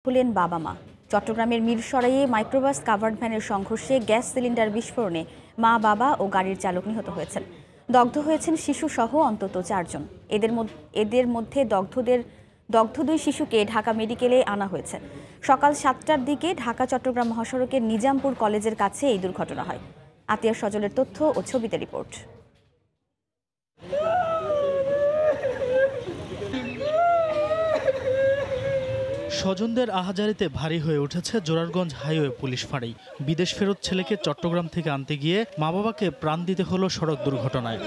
হলেন বাবা মা। চট্টগ্রামের মিরসরাইয়ে মাইক্রোবাস কাভার্ড ভ্যানের সংঘর্ষে গ্যাস সিলিন্ডার বিস্ফোরণে মা, বাবা ও গাড়ির চালক নিহত হয়েছেন। দগ্ধ হয়েছেন শিশুসহ অন্তত 4 জন। এদের মধ্যে দগ্ধ 2 শিশুকে ঢাকা মেডিকেলে আনা হয়েছে। সকাল 7টার দিকে ঢাকা চট্টগ্রাম মহাসড়কের নিজামপুর কলেজের কাছে এই দুর্ঘটনা হয়। আতিয়ার সজলের তথ্য ও ছবিতে রিপোর্ট। স্বজনদের আহাজারিতে ভারী হয়ে উঠেছে জোরারগঞ্জ হাইওয়ে পুলিশ ফাঁড়ি। বিদেশ ফেরত ছেলেকে চট্টগ্রাম থেকে আনতে গিয়ে মা বাবাকে প্রাণ দিতে হলো সড়ক দুর্ঘটনায়।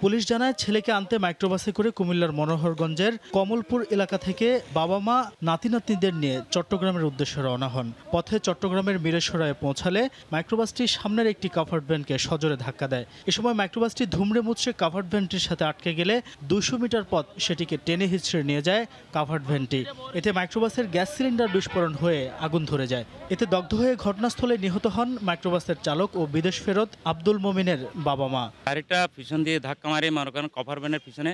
পুলিশ জানায়, ছেলেকে আনতে মাইক্রোবাসে করে কুমিল্লার মনোহরগঞ্জের কমলপুর এলাকা থেকে বাবা মা নাতি নাতনিদের নিয়ে চট্টগ্রামের উদ্দেশ্যে রওনা হন। পথে চট্টগ্রামের মিরসরাইয়ে পৌঁছালে মাইক্রোবাসটি সামনের একটি কাভার্ড ভ্যানকে সজোরে ধাক্কা দেয়। এ সময় মাইক্রোবাসটি ধুমড়ে মুচড়ে কাভার্ড ভ্যানটির সাথে আটকে গেলে 200 মিটার পথ সেটিকে টেনে হিচড়ে নিয়ে যায় কাভার্ড ভ্যানটি। এতে মাইক্রোবাসের গ্যাস সিলিন্ডার বিস্ফোরণ হয়ে আগুন ধরে যায়। এতে দগ্ধ হয়ে ঘটনাস্থলে নিহত হন মাইক্রোবাসের চালক ও বিদেশ ফেরত আব্দুল মোমিনের বাবা মা। গাড়িটা পিছন দিয়ে ধাক্কা মারে মনে করেন কভার ভ্যানের পিছনে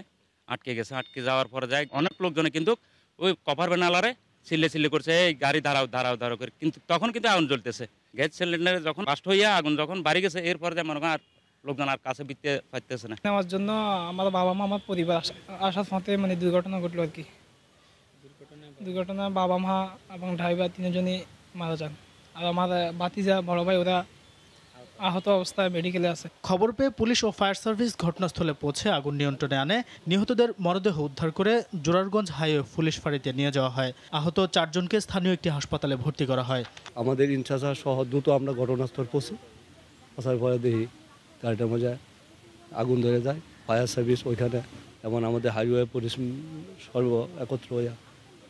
আটকে গেছে। আটকে যাওয়ার পরে যায় অনেক লোকজনে কিন্তু ওই কভার ভ্যান আলারে চিল্লে করছে, এই গাড়ি দাঁড়াও করে, কিন্তু তখন কিন্তু আগুন জ্বলতেছে। গ্যাস সিলিন্ডারে যখন বাস্ট হইয়া আগুন যখন বাড়ি গেছে, এরপরে যায় মনে করেন আর লোকজন আর কাছে বিতে পারতেছে না। নেওয়ার জন্য আমার বাবা মা আমার পরিবার আসার পথে দুর্ঘটনা ঘটলো আর কি। দুর্ঘটনা বাবা মা এবং ড্রাইভার 3 জনই মারা যান। আর আমার ভাতিজা বড় ভাই ওরা আহত অবস্থায় মেডিকেলে আছে। খবর পেয়ে পুলিশ ও ফায়ার সার্ভিস ঘটনাস্থলে পৌঁছে আগুন নিয়ন্ত্রণে আনে। নিহতদের মরদেহ উদ্ধার করে জোরারগঞ্জ হাইওয়ে পুলিশ ফাঁড়িতে নিয়ে যাওয়া হয়। আহত 4 জনকে স্থানীয় একটি হাসপাতালে ভর্তি করা হয়। আমাদের ইনচার্জ সহ দ্রুত আমরা ঘটনাস্থল পৌঁছি। আসার পরে দেখি গাড়িটার মধ্যে আগুন ধরে যায়। ফায়ার সার্ভিস ওইখানে এবং আমাদের হাইওয়ে পুলিশ একত্র হইয়া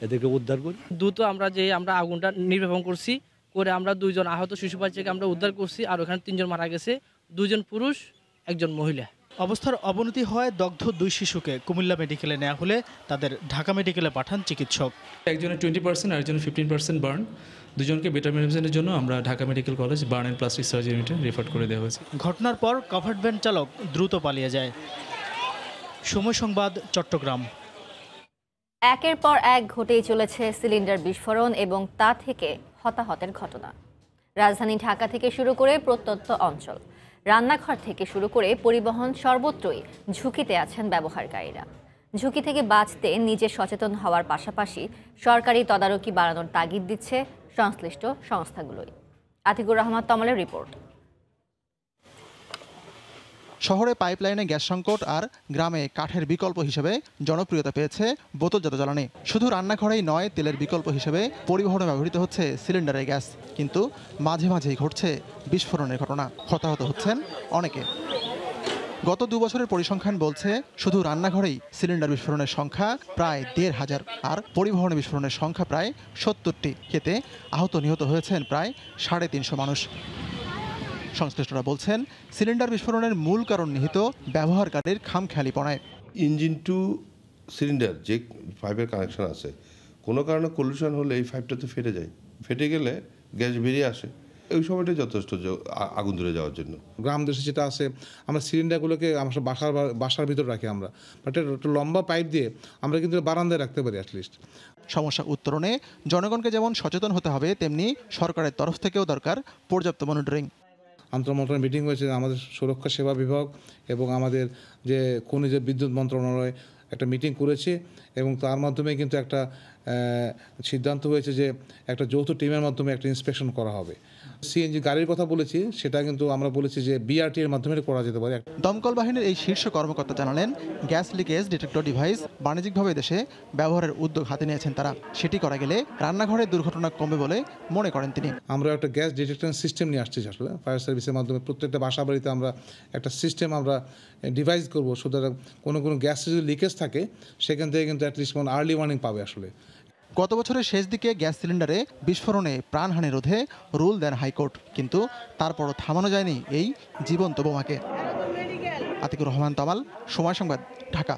এদেরকে উদ্ধার করি। দ্রুত আমরা আগুনটা নির্বাপন করছি, করে আমরা 2 জন আহত শিশু বাচ্চাকে আমরা উদ্ধার করছি। আর ওখানে 3 জন মারা গেছে, 2 জন পুরুষ 1 জন মহিলা। অবস্থার অবনতি হয় দগ্ধ 2 শিশুকে কুমিল্লা মেডিকেলে নেওয়া হলে তাদের ঢাকা মেডিকেলে পাঠান চিকিৎসক। একজনের 20% আর একজনের 15% বার্ন। 2 জনকে বেটার মেডিসিনের জন্য আমরা Dhaka medical college burn and plastic surgery ইউনিটে রেফার করে দেওয়া হয়েছে। ঘটনার পর কাভার্ড ভ্যান চালক দ্রুত পালিয়ে যায়। সময় সংবাদ, চট্টগ্রাম। একের পর এক ঘটেই চলেছে সিলিন্ডার বিস্ফোরণ এবং তা থেকে হতাহতের ঘটনা। রাজধানী ঢাকা থেকে শুরু করে প্রত্যন্ত অঞ্চল, রান্নাঘর থেকে শুরু করে পরিবহন সর্বত্রই ঝুঁকিতে আছেন ব্যবহারকারীরা। ঝুঁকি থেকে বাঁচতে নিজে সচেতন হওয়ার পাশাপাশি সরকারি তদারকি বাড়ানোর তাগিদ দিচ্ছে সংশ্লিষ্ট সংস্থাগুলোই। আতিকুর রহমান তমালের রিপোর্ট। শহরে পাইপলাইনে গ্যাস সংকট আর গ্রামে কাঠের বিকল্প হিসেবে জনপ্রিয়তা পেয়েছে বোতলজাত জ্বালানি। শুধু রান্নাঘরেই নয়, তেলের বিকল্প হিসেবে পরিবহনে ব্যবহৃত হচ্ছে সিলিন্ডারের গ্যাস। কিন্তু মাঝে মাঝেই ঘটছে বিস্ফোরণের ঘটনা, হতাহত হচ্ছেন অনেকে। গত 2 বছরের পরিসংখ্যান বলছে, শুধু রান্নাঘরেই সিলিন্ডার বিস্ফোরণের সংখ্যা প্রায় 1,500 আর পরিবহনে বিস্ফোরণের সংখ্যা প্রায় 70টি। এতে আহত নিহত হয়েছেন প্রায় 350 মানুষ। সংশ্লিষ্টরা বলছেন, সিলিন্ডার বিস্ফোরণের মূল কারণ নিহিত ব্যবহারকারীর খামখেয়ালিপনায়। ইঞ্জিন টু সিলিন্ডার যে পাইপের কানেকশন আছে, কোনো কারণে কলিউশন হলে এই পাইপটা তো ফেটে যায়। ফেটে গেলে গ্যাস বেরিয়ে আসে। ওই সময়টাই যথেষ্ট আগুন ধরে যাওয়ার জন্য। গ্রাম দেশে যেটা আছে, আমরা সিলিন্ডারগুলোকে আমরা বাসার ভিতর রাখি আমরা, বাট একটা লম্বা পাইপ দিয়ে আমরা কিন্তু বারান্দায় রাখতে পারি অ্যাটলিস্ট। সমস্যা উত্তরণে জনগণকে যেমন সচেতন হতে হবে, তেমনি সরকারের তরফ থেকেও দরকার পর্যাপ্ত মনিটরিং। আন্তঃমন্ত্রণালয় মিটিং হয়েছে, আমাদের সুরক্ষা সেবা বিভাগ এবং আমাদের যে খনিজ বিদ্যুৎ মন্ত্রণালয় একটা মিটিং করেছে এবং তার মাধ্যমে কিন্তু একটা সিদ্ধান্ত হয়েছে যে একটা যৌথ টিমের মাধ্যমে একটা ইন্সপেকশন করা হবে। সিএনজি গাড়ির কথা বলেছি, সেটা কিন্তু আমরা বলেছি যে বিআরটি এর মাধ্যমে করা যেতে পারে। দমকল বাহিনীর এই শীর্ষ কর্মকর্তা জানালেন, গ্যাস লিকেজ ডিটেক্টর ডিভাইস বাণিজ্যিকভাবে দেশে ব্যবহারের উদ্যোগ হাতে নিয়েছেন তারা। সেটি করা গেলে রান্নাঘরের দুর্ঘটনা কমবে বলে মনে করেন তিনি। আমরা একটা গ্যাস ডিটেকশন সিস্টেম নিয়ে আসছি আসলে ফায়ার সার্ভিসের মাধ্যমে। প্রত্যেকটা বাসা বাড়িতে আমরা একটা সিস্টেম আমরা ডিভাইস করবো, সুতরাং কোনো গ্যাস যদি লিকেজ থাকে সেখান থেকে কিন্তু অ্যাটলিস্ট আর্লি ওয়ার্নিং পাবে আসলে। গত বছরের শেষ দিকে গ্যাস সিলিন্ডারে বিস্ফোরণে প্রাণহানি রোধে রুল দেন হাইকোর্ট, কিন্তু তারপরও থামানো যায়নি এই জীবন্ত বোমাকে। আতিকুর রহমান তমাল, সময় সংবাদ, ঢাকা।